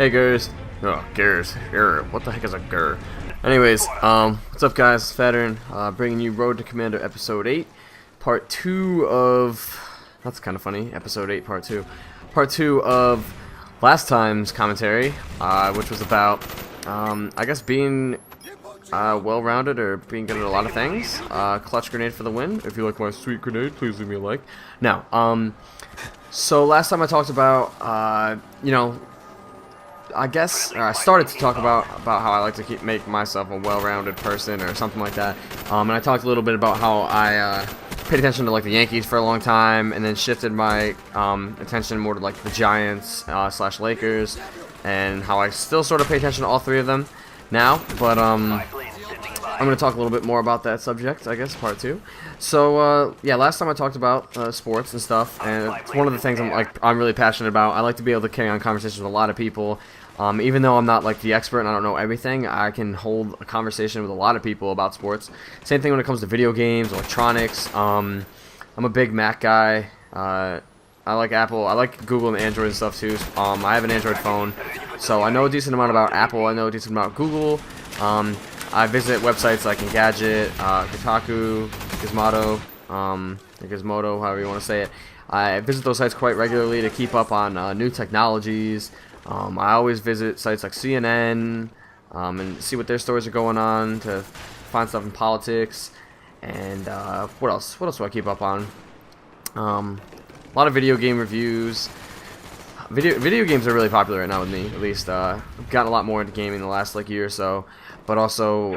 Hey Gurs. Oh, Gurs. What the heck is a Gur? Anyways, what's up guys? Fattern, bringing you Road to Commander Episode 8, Part 2 of... That's kind of funny, Episode 8, Part 2. Part 2 of last time's commentary, which was about, I guess being well-rounded or being good at a lot of things. Clutch grenade for the win. If you like my sweet grenade, please leave me a like. Now, so last time I talked about, you know, I guess I started to talk about how I like to make myself a well-rounded person or something like that. And I talked a little bit about how I paid attention to like the Yankees for a long time, and then shifted my attention more to like the Giants slash Lakers, and how I still sort of pay attention to all three of them now. But I'm going to talk a little bit more about that subject, I guess, part 2. So, yeah, last time I talked about sports and stuff, and it's one of the things I'm really passionate about. I like to be able to carry on conversations with a lot of people. Even though I'm not like the expert and I don't know everything, I can hold a conversation with a lot of people about sports. Same thing when it comes to video games, electronics. I'm a big Mac guy. I like Apple. I like Google and Android and stuff too. I have an Android phone, so I know a decent amount about Apple. I know a decent amount about Google. I visit websites like Engadget, Kotaku, Gizmodo, however you want to say it. I visit those sites quite regularly to keep up on new technologies. I always visit sites like CNN and see what their stories are going on, to find stuff in politics. And what else? What else do I keep up on? A lot of video game reviews. Video games are really popular right now with me, at least. I've gotten a lot more into gaming in the last like year or so. But also,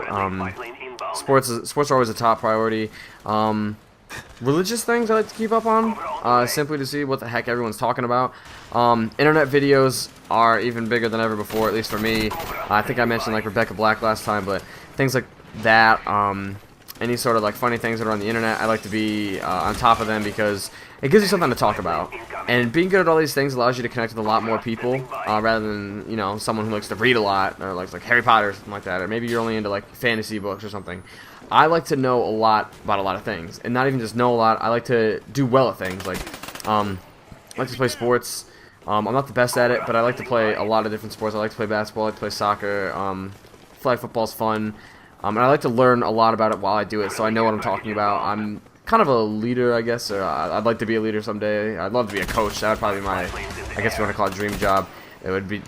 sports are always a top priority. Religious things I like to keep up on, simply to see what the heck everyone's talking about. Internet videos are even bigger than ever before, at least for me. I think I mentioned like Rebecca Black last time, but things like that, any sort of like funny things that are on the internet, I like to be on top of them, because it gives you something to talk about. And being good at all these things allows you to connect with a lot more people, rather than, you know, someone who likes to read a lot, or likes like Harry Potter or something like that, or maybe you're only into like fantasy books or something. I like to know a lot about a lot of things, and not even just know a lot. I like to do well at things. Like, I like to play sports. I'm not the best at it, but I like to play a lot of different sports. I like to play basketball. I like to play soccer. Flag football's fun. And I like to learn a lot about it while I do it, so I know what I'm talking about. I'm kind of a leader, I guess, or I'd like to be a leader someday. I'd love to be a coach. That would probably be my, I guess you want to call it, dream job. It would be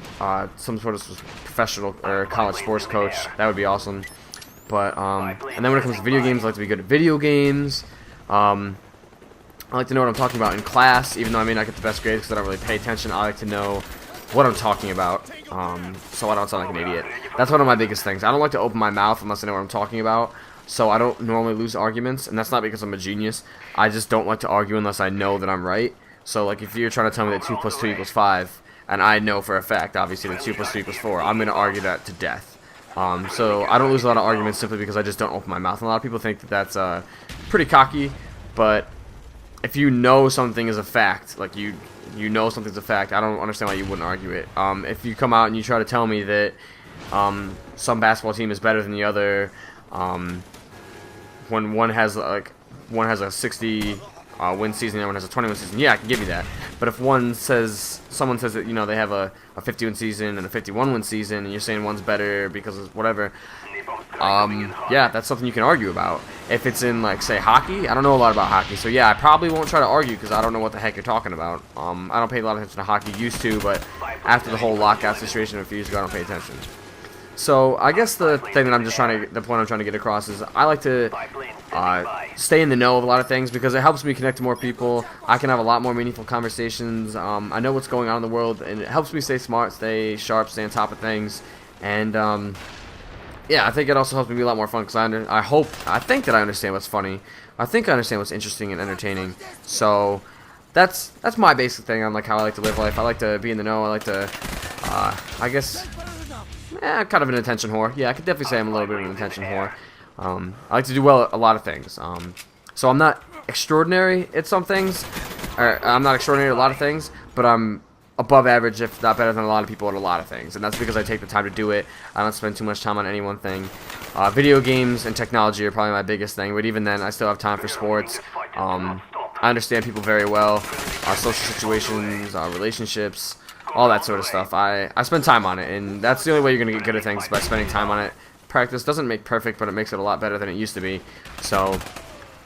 some sort of professional or college sports coach. That would be awesome. But and then when it comes to video games, I like to be good at video games. I like to know what I'm talking about in class, even though I may not get the best grades because I don't really pay attention. I like to know what I'm talking about, so I don't sound like an idiot. That's one of my biggest things. I don't like to open my mouth unless I know what I'm talking about, so I don't normally lose arguments, and that's not because I'm a genius. I just don't like to argue unless I know that I'm right. So like if you're trying to tell me that 2 + 2 = 5, and I know for a fact, obviously, that 2 + 2 = 4, I'm going to argue that to death. So I don't lose a lot of arguments simply because I just don't open my mouth. And a lot of people think that that's pretty cocky, but if you know something is a fact, like you know something's a fact, I don't understand why you wouldn't argue it. If you come out and you try to tell me that some basketball team is better than the other, when one has a 60 win season and one has a 20 win season, yeah, I can give you that. But if someone says that, you know, they have a 50 win season and a 51 win season, and you're saying one's better because of whatever, yeah, that's something you can argue about. If it's in, like, say, hockey, I don't know a lot about hockey, so yeah, I probably won't try to argue because I don't know what the heck you're talking about. I don't pay a lot of attention to hockey, used to, but after the whole lockout situation a few years ago, I don't pay attention. So I guess the point I'm trying to get across is I like to stay in the know of a lot of things because it helps me connect to more people. I can have a lot more meaningful conversations. I know what's going on in the world, and it helps me stay smart, stay sharp, stay on top of things. And yeah, I think it also helps me be a lot more fun because I think that I understand what's funny. I think I understand what's interesting and entertaining. So that's my basic thing on like how I like to live life. I like to be in the know. I like to, I guess, kind of an attention whore. Yeah, I could definitely say I'm a little bit of an attention whore. I like to do well at a lot of things. So I'm not extraordinary at some things, or I'm not extraordinary at a lot of things, but I'm above average, if not better than a lot of people at a lot of things, and that's because I take the time to do it. I don't spend too much time on any one thing. Video games and technology are probably my biggest thing, but even then, I still have time for sports. I understand people very well, social situations, relationships, all that sort of stuff. I spend time on it, and that's the only way you're going to get good at things, by spending time on it. Practice doesn't make perfect, but it makes it a lot better than it used to be. So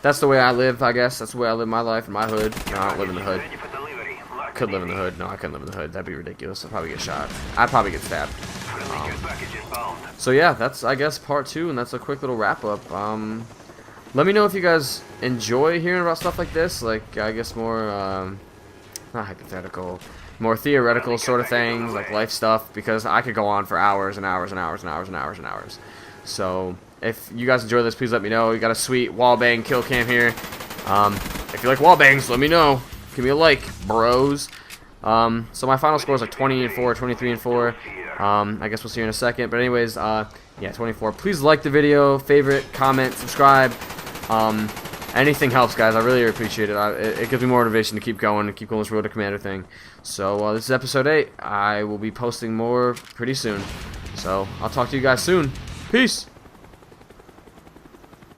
that's the way I live, I guess. That's the way I live my life in my hood. No, I don't live in the hood. Could live in the hood. No, I couldn't live in the hood. That'd be ridiculous. I'd probably get shot. I'd probably get stabbed. So yeah, that's, I guess, part 2, and that's a quick little wrap-up. Let me know if you guys enjoy hearing about stuff like this, like, I guess more, not hypothetical, more theoretical sort of things, like life stuff, because I could go on for hours and hours and hours and hours and hours and hours. So, if you guys enjoy this, please let me know. We got a sweet wallbang kill cam here. If you like wallbangs, let me know. Give me a like, bros. So my final score is like 20-4, 23-4. I guess we'll see you in a second. But anyways, yeah, 24. Please like the video, favorite, comment, subscribe. Anything helps, guys. I really appreciate it. It gives me more motivation to keep going this Road to Commander thing. So this is episode 8. I will be posting more pretty soon. So I'll talk to you guys soon. Peace.